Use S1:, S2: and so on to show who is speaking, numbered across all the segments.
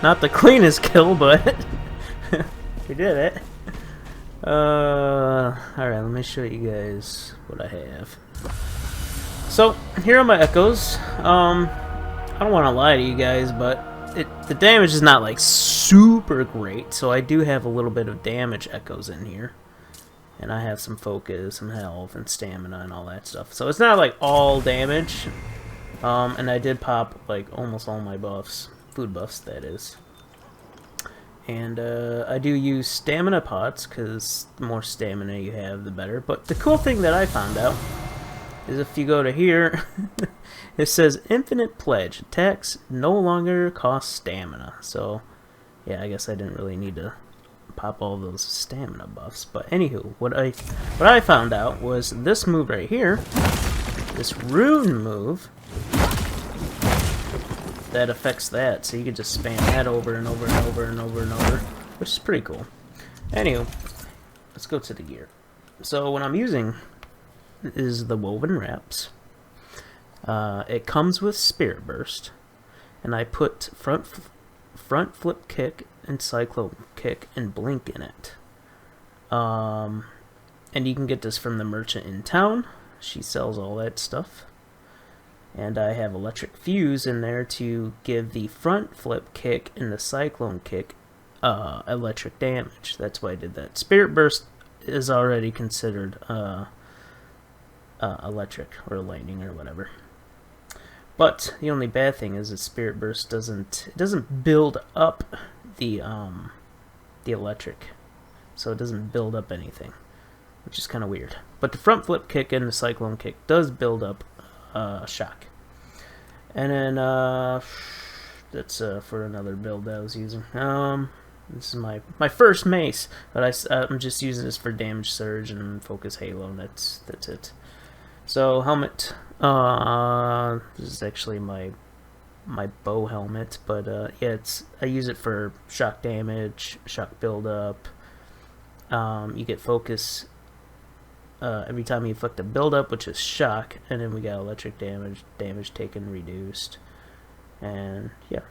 S1: Not the cleanest kill, but we did it. Alright, let me show you guys what I have. So, here are my echoes. I don't want to lie to you guys, but the damage is not like super great, so I do have a little bit of damage echoes in here. And I have some focus, some health, and stamina, and all that stuff. So it's not like all damage. And I did pop like almost all my buffs, food buffs that is. And I do use stamina pots, because the more stamina you have, the better. But the cool thing that I found out is if you go to here, it says Infinite Pledge. Attacks no longer cost stamina. So, yeah, I guess I didn't really need to pop all those stamina buffs. But anywho, what I found out was this move right here, this Rune move, that affects that. So you can just spam that over and over and over and over and over, which is pretty cool. Anywho, let's go to the gear. So what I'm using is the Woven Wraps. It comes with Spirit Burst, and I put front flip kick and cyclone kick and blink in it. And you can get this from the merchant in town. She sells all that stuff. And I have electric fuse in there to give the front flip kick and the cyclone kick electric damage. That's why I did that. Spirit Burst is already considered electric or lightning or whatever. But the only bad thing is that Spirit Burst doesn't build up the electric, so it doesn't build up anything, which is kind of weird. But the front flip kick and the cyclone kick does build up shock. And then that's for another build that I was using. This is my first mace, but I'm just using this for damage surge and focus halo, and that's it. So helmet, this is actually my bow helmet, but yeah, I use it for shock damage, shock buildup. You get focus every time you inflict a buildup, which is shock, and then we got electric damage taken reduced, and yeah,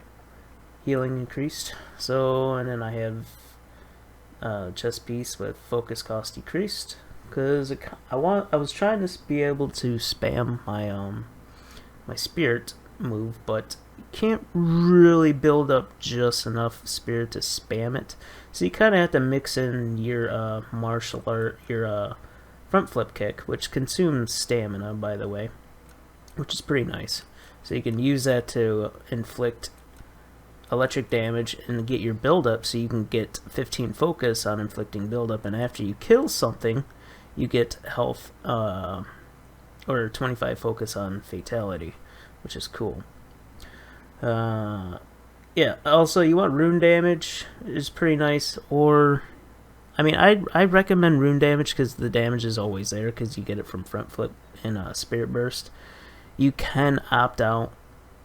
S1: healing increased. So, and then I have chest piece with focus cost decreased, because I was trying to be able to spam my my spirit move, but you can't really build up just enough spirit to spam it. So you kind of have to mix in your martial art, your front flip kick, which consumes stamina, by the way, which is pretty nice. So you can use that to inflict electric damage and get your buildup, so you can get 15 focus on inflicting buildup, and after you kill something, you get health or 25 focus on fatality, which is cool. Yeah, also you want rune damage, is pretty nice, or I mean, I recommend rune damage because the damage is always there because you get it from front flip and Spirit Burst. You can opt out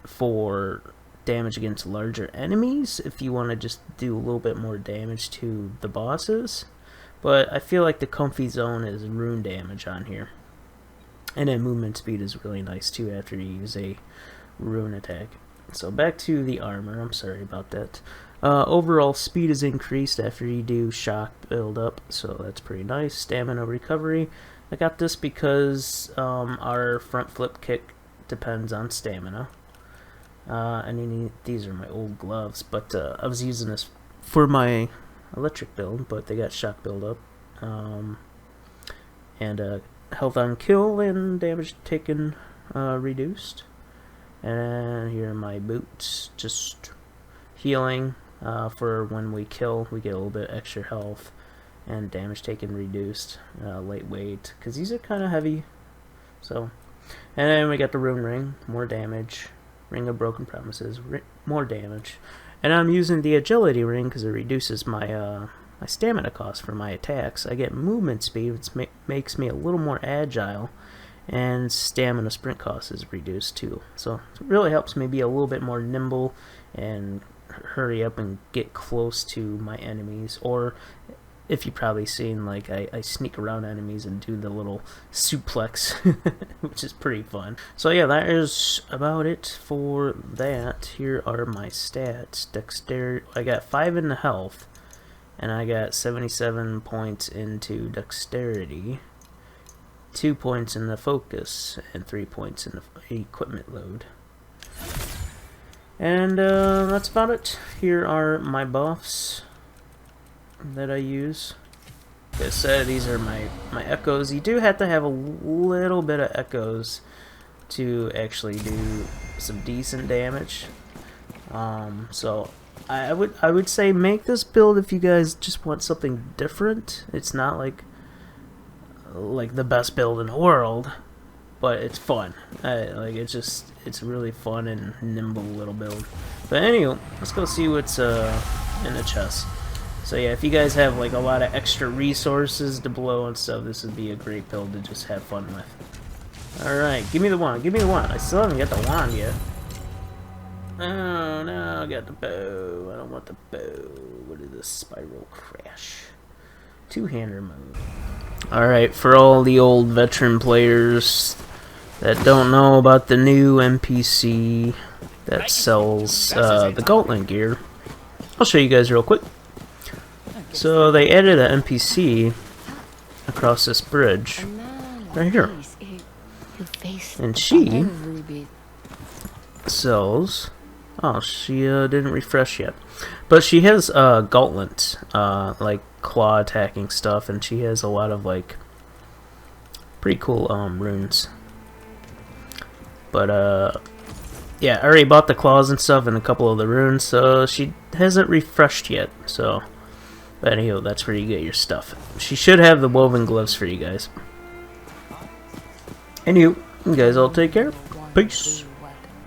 S1: for damage against larger enemies if you want to just do a little bit more damage to the bosses, but I feel like the comfy zone is rune damage on here. And then movement speed is really nice too after you use a rune attack. So back to the armor, I'm sorry about that. Overall speed is increased after you do shock build up, so that's pretty nice. Stamina recovery, I got this because our front flip kick depends on stamina. And these are my old gloves, but I was using this for my electric build, but they got shock build up. And health on kill and damage taken reduced. And here are my boots, just healing. For when we kill, we get a little bit extra health and damage taken reduced. Lightweight, because these are kind of heavy. So, and then we got the rune ring, more damage. Ring of Broken Promises, more damage. And I'm using the agility ring because it reduces my my stamina cost for my attacks. I get movement speed, which makes me a little more agile, and stamina sprint cost is reduced too. So it really helps me be a little bit more nimble and hurry up and get close to my enemies, or if you've probably seen, like, I sneak around enemies and do the little suplex, which is pretty fun. So yeah, that is about it for that. Here are my stats. Dexterity, I got 5 in the health, and I got 77 points into dexterity, 2 points in the focus, and 3 points in the equipment load. And that's about it. Here are my buffs that I use. Like I said, these are my echoes. You do have to have a little bit of echoes to actually do some decent damage. So I would say make this build if you guys just want something different. It's not like the best build in the world, but it's fun. It's really fun and nimble little build. But anyway, let's go see what's in the chest. So yeah, if you guys have like a lot of extra resources to blow and stuff, this would be a great build to just have fun with. Alright, give me the wand, give me the wand. I still haven't got the wand yet. Oh no, I got the bow. I don't want the bow. What is this? Spiral crash. Two-hander mode. Alright, for all the old veteran players that don't know about the new NPC that sells the Gauntlet gear, I'll show you guys real quick. So they added an NPC across this bridge right here, and she sells. Oh, she didn't refresh yet, but she has gauntlet, like claw attacking stuff, and she has a lot of like pretty cool runes. But yeah, I already bought the claws and stuff and a couple of the runes, so she hasn't refreshed yet. So. But anyway, that's where you get your stuff. She should have the woven gloves for you guys. Anyway, you guys all take care. Peace.